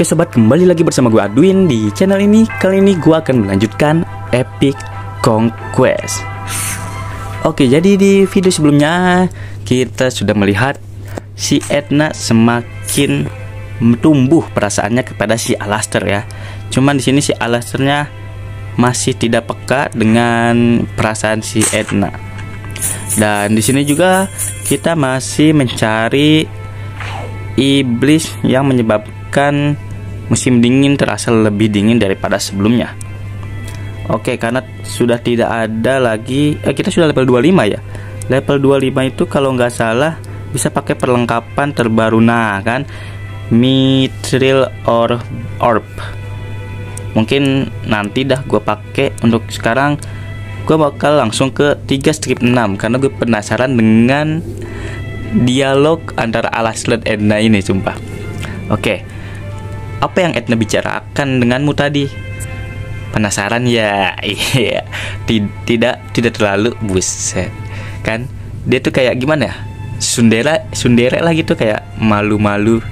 Oke sobat, kembali lagi bersama gue Adwin di channel ini. Kali ini gue akan melanjutkan Epic Conquest. Oke, jadi di video sebelumnya kita sudah melihat si Edna semakin tumbuh perasaannya kepada si Alastair ya. Cuman di sini si Alastairnya masih tidak peka dengan perasaan si Edna. Dan di sini juga kita masih mencari iblis yang menyebabkan musim dingin terasa lebih dingin daripada sebelumnya. Oke, karena sudah tidak ada lagi kita sudah level 25 ya. Level 25 itu kalau nggak salah bisa pakai perlengkapan terbaru, nah kan, Mithril Orb. Mungkin nanti dah gue pakai. Untuk sekarang gue bakal langsung ke 3 strip 6 karena gue penasaran dengan dialog antara Alastair dan Edna ini, sumpah. Oke, apa yang Edna bicarakan denganmu tadi? Penasaran ya? Iya. Tidak terlalu, buset. Kan dia tuh kayak gimana ya? Sundere lah gitu, kayak malu-malu.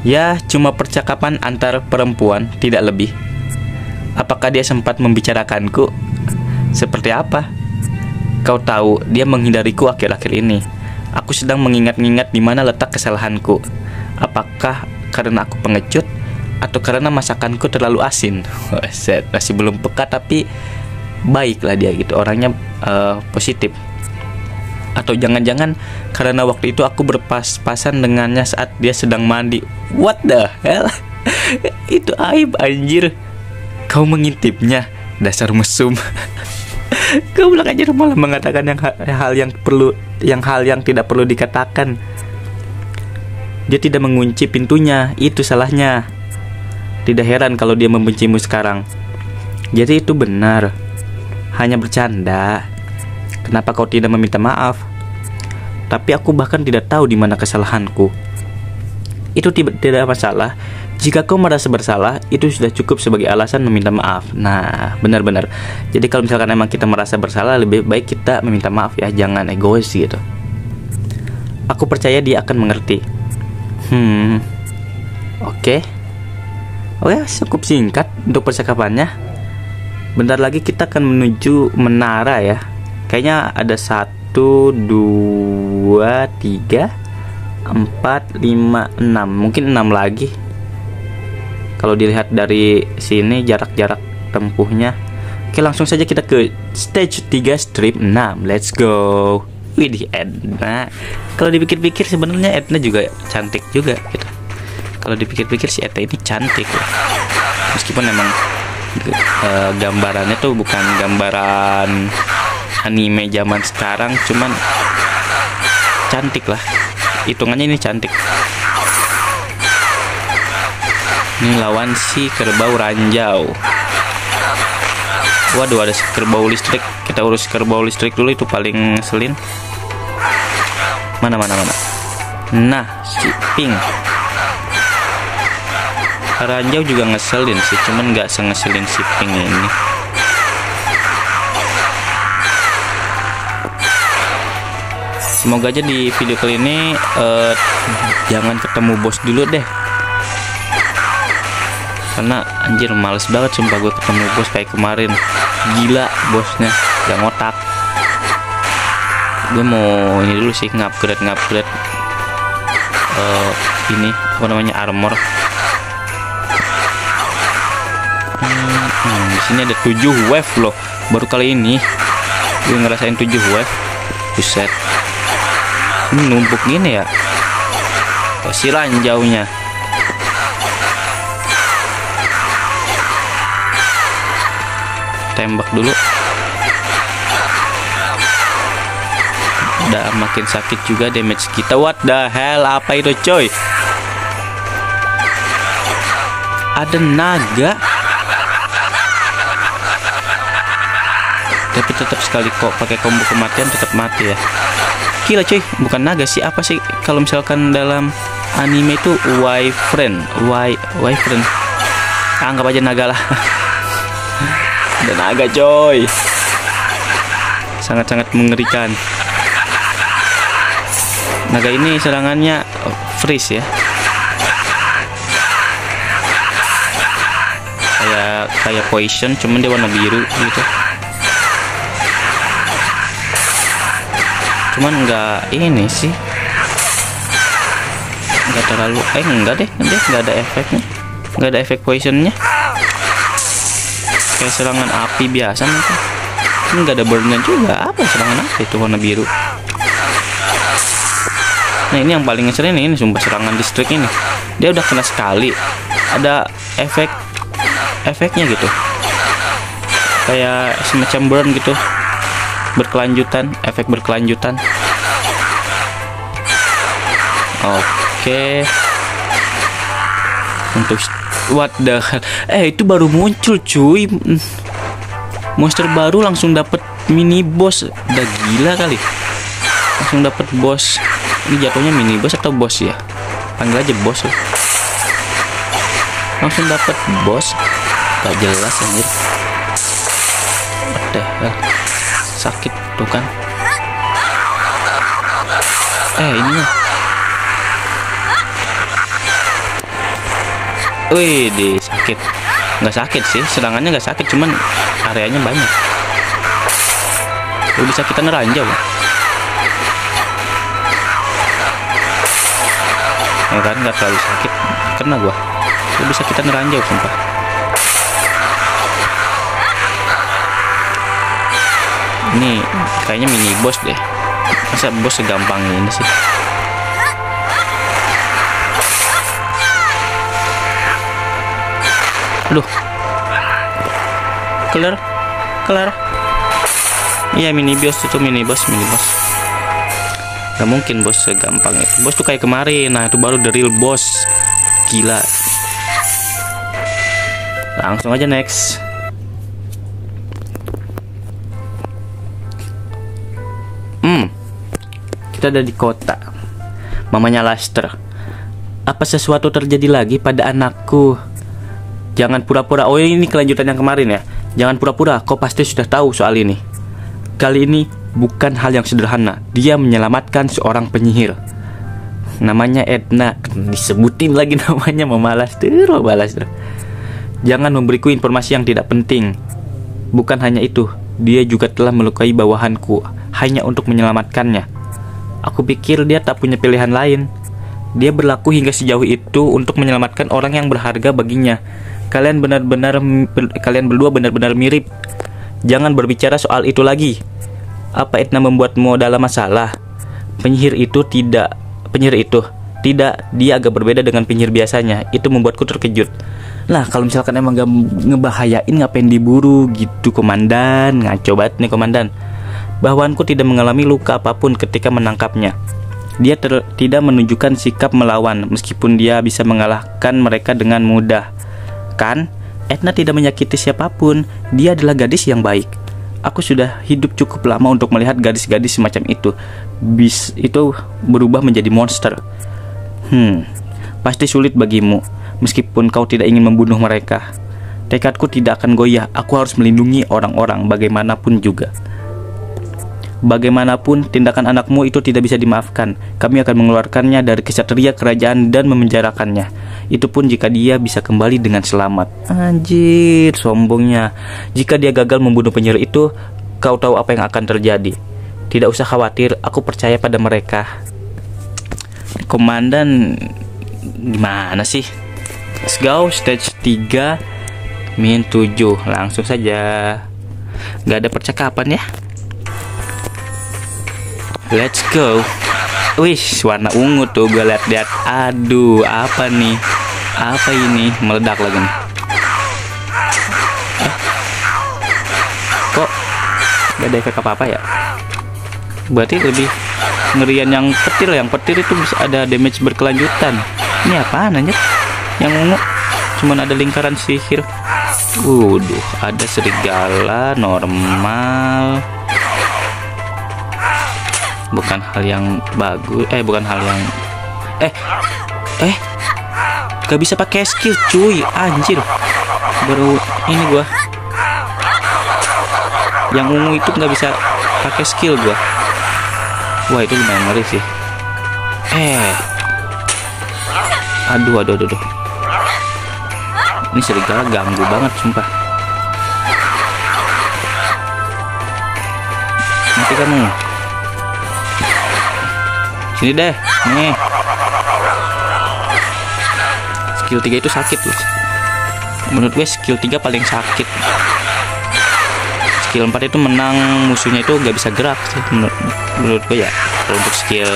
Ya, cuma percakapan antar perempuan, tidak lebih. Apakah dia sempat membicarakanku? Seperti apa? Kau tahu, dia menghindariku akhir-akhir ini. Aku sedang mengingat-ingat di mana letak kesalahanku. Apakah karena aku pengecut atau karena masakanku terlalu asin? Set, masih belum peka tapi baiklah dia gitu, orangnya positif. Atau jangan-jangan karena waktu itu aku berpas-pasan dengannya saat dia sedang mandi. What the hell? Itu aib anjir. Kau mengintipnya, dasar mesum. Kau bilang aja malah mengatakan hal yang tidak perlu dikatakan. Dia tidak mengunci pintunya, itu salahnya. Tidak heran kalau dia membencimu sekarang. Jadi itu benar, hanya bercanda. Kenapa kau tidak meminta maaf? Tapi aku bahkan tidak tahu di mana kesalahanku. Itu tidak masalah. Jika kau merasa bersalah, itu sudah cukup sebagai alasan meminta maaf. Nah, benar-benar. Jadi kalau misalkan emang kita merasa bersalah, lebih baik kita meminta maaf ya, jangan egois gitu. Aku percaya dia akan mengerti. Oke, cukup singkat untuk percakapannya. Bentar lagi kita akan menuju menara ya. Kayaknya ada 1, 2, 3, 4, 5, 6. Mungkin 6 lagi. Kalau dilihat dari sini jarak-jarak tempuhnya. Oke, langsung saja kita ke stage 3 strip 6. Let's go. Widih, Edna. Kalau dipikir-pikir sebenarnya Edna juga cantik juga gitu. Kalau dipikir-pikir si Edna ini cantik ya. Meskipun emang gambarannya tuh bukan gambaran anime zaman sekarang, cuman cantik lah. Hitungannya ini cantik. Ini lawan si kerbau ranjau. Waduh, ada si kerbau listrik. Kita urus kerbau listrik dulu, itu paling ngeselin. Mana. Nah, si pink. Ranjau juga ngeselin sih, cuman nggak sengeselin si pink ini. Semoga aja di video kali ini jangan ketemu bos dulu deh. Karena anjir males banget sumpah gue ketemu bos kayak kemarin. Gila bosnya, gak ngotak. Gue mau ini dulu sih, ngupgrade ini apa namanya, armor. Di sini ada 7 wave loh. Baru kali ini gue ngerasain 7 wave. Buset. Ini numpuk gini ya. Si ranjaunya. Tembak dulu. Udah makin sakit juga damage kita. What the hell, apa itu coy? Ada naga. Tapi tetap sekali kok pakai combo kematian tetap mati ya. Gila coy, bukan naga sih, apa sih kalau misalkan dalam anime itu wyvern. Anggap aja naga lah. Dan naga coy, sangat-sangat mengerikan. Naga ini serangannya freeze ya. kayak poison, cuman dia warna biru gitu. Cuman nggak ini sih, nggak terlalu enggak deh, nggak ada efeknya, nggak ada efek poisonnya, kayak serangan api biasa mungkin. Ini nggak ada burnnya juga. Apa serangan api itu warna biru? Nah ini yang paling ngeselin ini sumpah, serangan distrik ini. Dia udah kena sekali, ada efeknya gitu, kayak semacam burn gitu, berkelanjutan, efek berkelanjutan. Oke. Untuk what the hell? Itu baru muncul cuy. Monster baru langsung dapet mini boss. Udah gila kali. Langsung dapet boss. Ini jatuhnya mini boss atau boss ya? Panggil aja boss. Langsung dapet boss. Gak jelas anjir. What the hell? Sakit tuh kan. Ininya. Wih, sakit. Nggak sakit sih, serangannya nggak sakit, cuman areanya banyak. Udah bisa kita neranjau. Ya kan, nggak terlalu sakit. Kena gua. Udah bisa kita neranjau, sumpah. Ini kayaknya mini boss deh. Masa bos segampang ini sih? Aduh. Kelar. Iya, mini boss itu, mini boss. Gak mungkin bos segampang itu. Bos tuh kayak kemarin. Nah, itu baru the real boss. Gila. Langsung aja next. Kita ada di kota. Mamanya Lester. Apa sesuatu terjadi lagi pada anakku? Jangan pura-pura. Oh, ini kelanjutan yang kemarin ya. Jangan pura-pura, kau pasti sudah tahu soal ini. Kali ini bukan hal yang sederhana. Dia menyelamatkan seorang penyihir. Namanya Edna. Disebutin lagi namanya, Mama Lester. Jangan memberiku informasi yang tidak penting. Bukan hanya itu, dia juga telah melukai bawahanku hanya untuk menyelamatkannya. Aku pikir dia tak punya pilihan lain. Dia berlaku hingga sejauh itu untuk menyelamatkan orang yang berharga baginya. Kalian berdua benar-benar mirip. Jangan berbicara soal itu lagi. Apa Edna membuatmu dalam masalah? Penyihir itu, tidak, dia agak berbeda dengan penyihir biasanya. Itu membuatku terkejut. Lah, kalau misalkan emang gak ngebahayain, ngapain diburu gitu, komandan? Ngaco banget nih, komandan. Bawahanku tidak mengalami luka apapun ketika menangkapnya. Dia tidak menunjukkan sikap melawan, meskipun dia bisa mengalahkan mereka dengan mudah. Kan? Edna tidak menyakiti siapapun. Dia adalah gadis yang baik. Aku sudah hidup cukup lama untuk melihat gadis-gadis semacam itu. Itu berubah menjadi monster. Pasti sulit bagimu, meskipun kau tidak ingin membunuh mereka. Tekadku tidak akan goyah. Aku harus melindungi orang-orang bagaimanapun juga. Bagaimanapun, tindakan anakmu itu tidak bisa dimaafkan. Kami akan mengeluarkannya dari kesatria kerajaan dan memenjarakannya. Itu pun jika dia bisa kembali dengan selamat. Anjir, sombongnya. Jika dia gagal membunuh penyihir itu, kau tahu apa yang akan terjadi. Tidak usah khawatir, aku percaya pada mereka. Komandan, gimana sih? Let's go, stage 3 min 7. Langsung saja. Gak ada percakapan ya. Let's go. Wih, warna ungu tuh gue liat-liat. Aduh, apa nih? Apa ini? Meledak lagi nih. Kok gak ada efek apa-apa ya? Berarti lebih ngerian yang petir. Yang petir itu bisa ada damage berkelanjutan. Ini apaan anjir? Yang ungu cuman ada lingkaran sihir. Waduh, ada serigala normal. Bukan hal yang bagus. Bukan hal yang gak bisa pakai skill cuy. Anjir, baru ini gua yang ungu itu nggak bisa pakai skill gua. Wah, itu lumayan ngeri sih. Aduh. Ini serigala ganggu banget sumpah. Mati kamu. Sini deh. Nih. Skill 3 itu sakit loh. Menurut gue skill 3 paling sakit. Skill 4 itu menang musuhnya itu gak bisa gerak sih menurut gue ya. Kalau untuk skill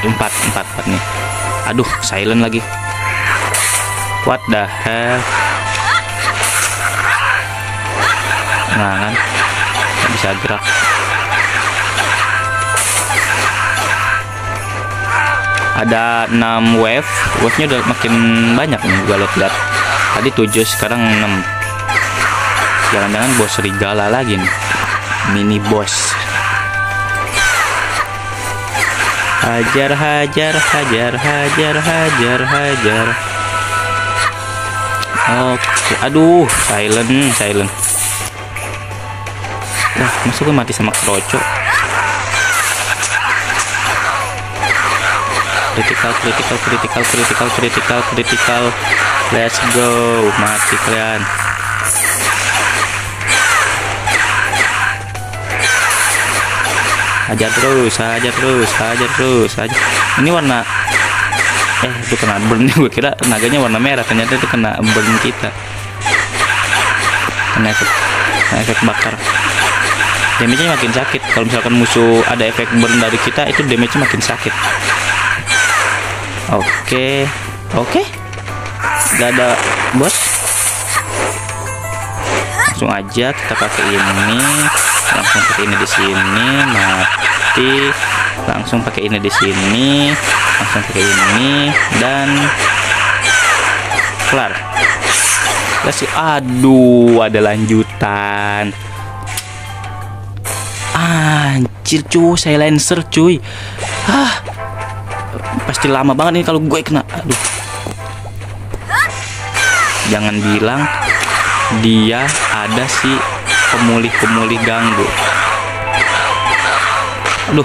4 nih. Aduh, silent lagi. What the hell? Nah kan, gak bisa gerak. Ada 6 wave-nya udah makin banyak nih gue lihat. Tadi 7, sekarang 6. Jangan-jangan bos serigala lagi nih. Mini boss. Hajar. Oke, aduh, silent. Wah, masa gue mati sama kroco. Critical. Let's go, mati kalian. Hajar terus. Ini warna itu kena burn. Gue kira naganya warna merah, ternyata itu kena burn kita. Kena efek bakar. Damage-nya makin sakit. Kalau misalkan musuh ada efek burn dari kita, itu damage-nya makin sakit. Oke. Gak ada bos. Langsung aja kita pakai ini. Langsung pakai ini di sini, mati. Langsung pakai ini di sini, langsung pakai ini dan kelar. Kasih, aduh, ada lanjutan. Anjir cuy, silencer cuy. Pasti lama banget nih kalau gue kena. Aduh. Jangan bilang dia ada si pemulih ganggu. Aduh.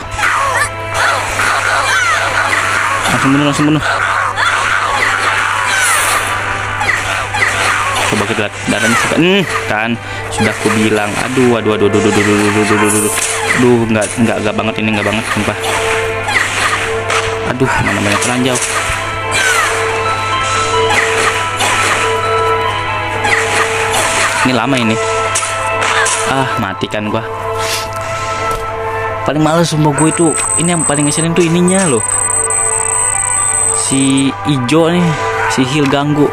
Langsung bunuh. Coba kita lihat darahnya kan sudah aku bilang. Aduh, nggak banget ini, nggak banget sumpah. Aduh, mana banyak ranjau. Ini lama ini. Matikan gua. Paling males sumpah gue itu. Ini yang paling ngeselin tuh ininya loh. Si ijo nih, si heal ganggu.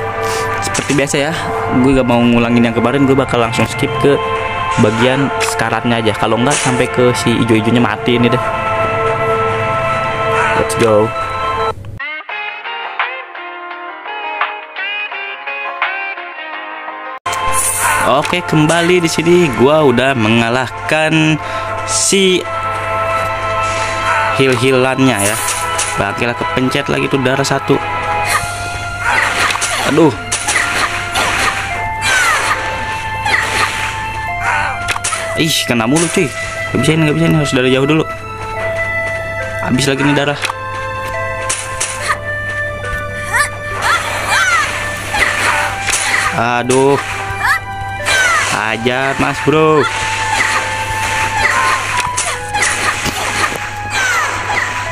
Seperti biasa ya, gue gak mau ngulangin yang kemarin. Gue bakal langsung skip ke bagian sekaratnya aja. Kalau enggak sampai ke si ijo-ijonya mati ini deh. Let's go. Oke, kembali di sini. Gua udah mengalahkan si heal-healannya ya. Bagilah kepencet lagi tuh darah 1. Aduh. Kena mulu cuy. Gak bisa ini, harus dari jauh dulu. Habis lagi nih darah. Aduh. Ajar mas bro.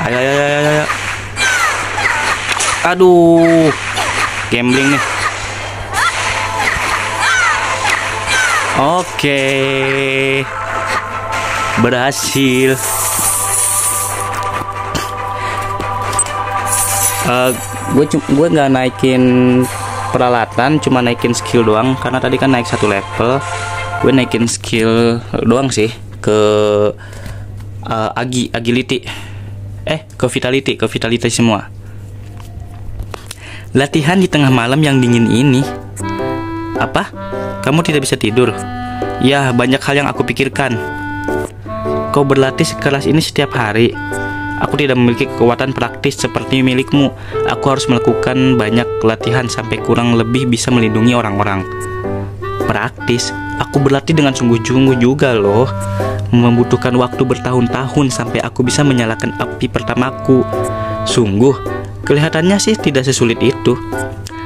Ayo. Aduh, gambling nih. Oke, berhasil. Gue nggak naikin peralatan, cuma naikin skill doang karena tadi kan naik 1 level. Gue naikin skill doang sih ke agility. Ke vitality semua. Latihan di tengah malam yang dingin ini. Apa? Kamu tidak bisa tidur? Ya, banyak hal yang aku pikirkan. Kau berlatih sekeras ini setiap hari. Aku tidak memiliki kekuatan praktis seperti milikmu. Aku harus melakukan banyak latihan sampai kurang lebih bisa melindungi orang-orang. Praktis? Aku berlatih dengan sungguh-sungguh juga loh. Membutuhkan waktu bertahun-tahun sampai aku bisa menyalakan api pertamaku. Sungguh, kelihatannya sih tidak sesulit itu.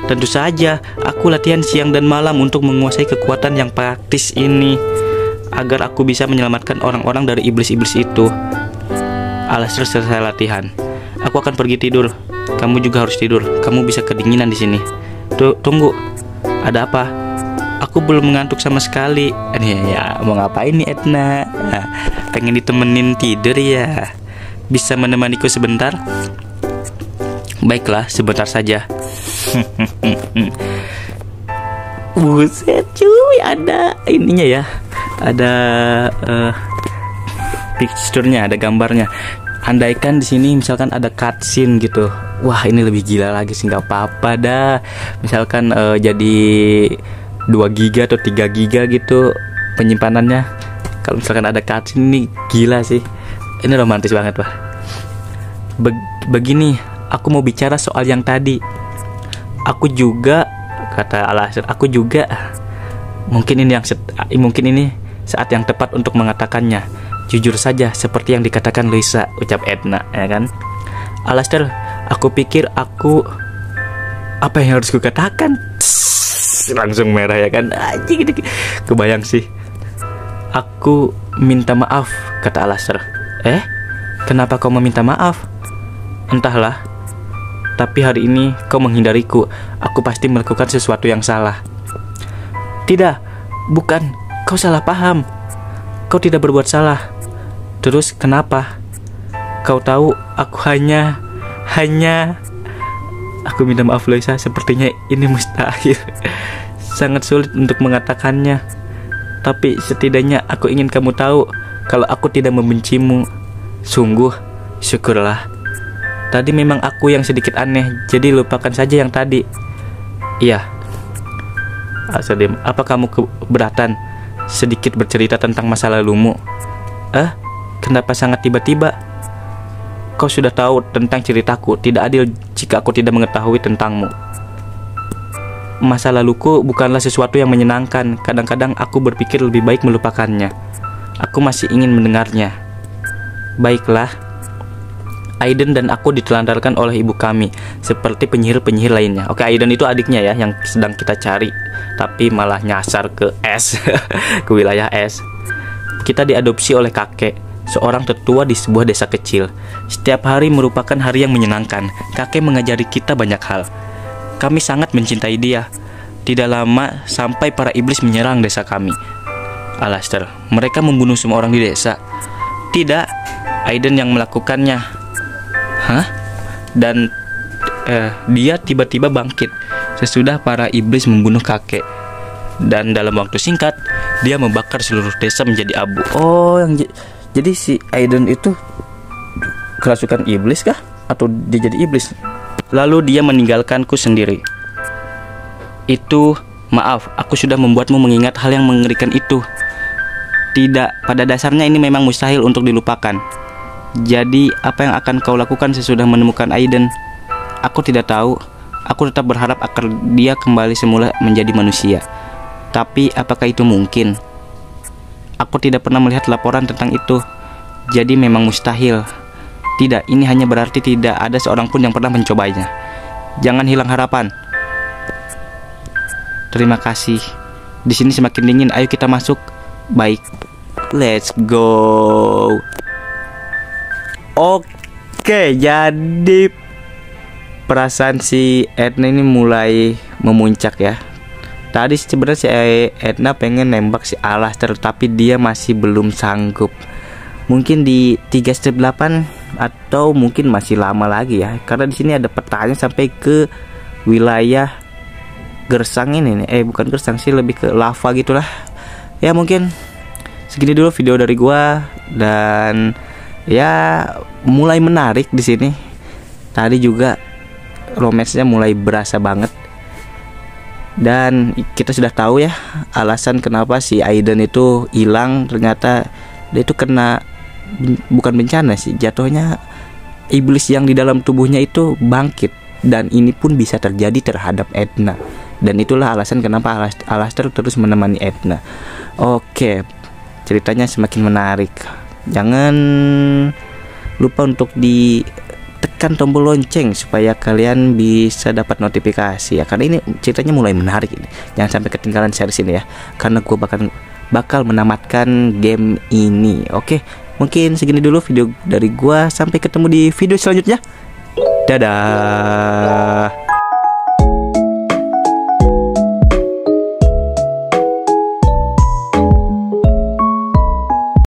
Tentu saja, aku latihan siang dan malam untuk menguasai kekuatan yang praktis ini, agar aku bisa menyelamatkan orang-orang dari iblis-iblis itu. Alastair selesai latihan. Aku akan pergi tidur. Kamu juga harus tidur. Kamu bisa kedinginan di sini. Tunggu. Ada apa? Aku belum mengantuk sama sekali. Ya, mau ngapain nih Edna? Pengen ditemenin tidur ya? Bisa menemaniku sebentar? Baiklah, sebentar saja. Buset cuy, ada ininya ya. Ada picture-nya, ada gambarnya. Andaikan di sini misalkan ada cutscene gitu. Wah, ini lebih gila lagi sih, nggak apa-apa dah. Misalkan jadi 2 giga atau 3 giga gitu penyimpanannya. Kalau misalkan ada cutscene, ini gila sih. Ini romantis banget, Pak. Begini, aku mau bicara soal yang tadi. Aku juga, kata Alastair, aku juga. Mungkin ini saat yang tepat untuk mengatakannya. Jujur saja, seperti yang dikatakan Lisa, ucap Edna, ya kan? Alastair, aku pikir apa yang harus kukatakan? Langsung merah ya kan? Anjing, kebayang sih. Aku minta maaf, kata Alastair. Kenapa kau meminta maaf? Entahlah. Tapi hari ini kau menghindariku. Aku pasti melakukan sesuatu yang salah. Tidak, bukan. Kau salah paham. Kau tidak berbuat salah. Terus kenapa? Kau tahu aku hanya Aku minta maaf Lisa, sepertinya ini mustahil. Sangat sulit untuk mengatakannya. Tapi setidaknya aku ingin kamu tahu kalau aku tidak membencimu. Sungguh, syukurlah. Tadi memang aku yang sedikit aneh, jadi lupakan saja yang tadi. Iya. Asadim, apa kamu keberatan sedikit bercerita tentang masa lalumu? Kenapa sangat tiba-tiba? Kau sudah tahu tentang ceritaku. Tidak adil jika aku tidak mengetahui tentangmu. Masa laluku bukanlah sesuatu yang menyenangkan. Kadang-kadang aku berpikir lebih baik melupakannya. Aku masih ingin mendengarnya. Baiklah. Aiden dan aku ditelantarkan oleh ibu kami seperti penyihir-penyihir lainnya. Oke, Aiden itu adiknya ya, yang sedang kita cari, tapi malah nyasar ke S. Ke wilayah S. Kita diadopsi oleh kakek, seorang tetua di sebuah desa kecil. Setiap hari merupakan hari yang menyenangkan. Kakek mengajari kita banyak hal. Kami sangat mencintai dia. Tidak lama sampai para iblis menyerang desa kami. Alastair, mereka membunuh semua orang di desa. Tidak, Aiden yang melakukannya. Dan dia tiba-tiba bangkit sesudah para iblis membunuh kakek. Dan dalam waktu singkat, dia membakar seluruh desa menjadi abu. Oh, jadi si Aiden itu kerasukan iblis kah? Atau dia jadi iblis? Lalu dia meninggalkanku sendiri. Maaf, aku sudah membuatmu mengingat hal yang mengerikan itu. Tidak, pada dasarnya ini memang mustahil untuk dilupakan. Jadi, apa yang akan kau lakukan sesudah menemukan Aiden? Aku tidak tahu. Aku tetap berharap agar dia kembali semula menjadi manusia. Tapi, apakah itu mungkin? Aku tidak pernah melihat laporan tentang itu. Jadi, memang mustahil. Tidak, ini hanya berarti tidak ada seorang pun yang pernah mencobanya. Jangan hilang harapan. Terima kasih. Di sini semakin dingin. Ayo kita masuk. Baik. Let's go. Oke, jadi perasaan si Edna ini mulai memuncak ya. Tadi sebenarnya si Edna pengen nembak si Alastair, tapi dia masih belum sanggup. Mungkin di 3/8 atau mungkin masih lama lagi ya. Karena di sini ada petanya sampai ke wilayah gersang ini nih. Bukan gersang sih, lebih ke lava gitulah. Ya mungkin segini dulu video dari gua, dan ya mulai menarik di sini. Tadi juga romance-nya mulai berasa banget. Dan kita sudah tahu ya alasan kenapa si Aiden itu hilang. Ternyata dia itu kena bukan bencana sih, jatuhnya iblis yang di dalam tubuhnya itu bangkit. Dan ini pun bisa terjadi terhadap Edna. Dan itulah alasan kenapa Alastair terus menemani Edna. Oke, ceritanya semakin menarik. Jangan lupa untuk tekan tombol lonceng supaya kalian bisa dapat notifikasi ya, karena ini ceritanya mulai menarik ini. Jangan sampai ketinggalan series ini ya, karena gue bakal menamatkan game ini. Oke, mungkin segini dulu video dari gue. Sampai ketemu di video selanjutnya. Dadah.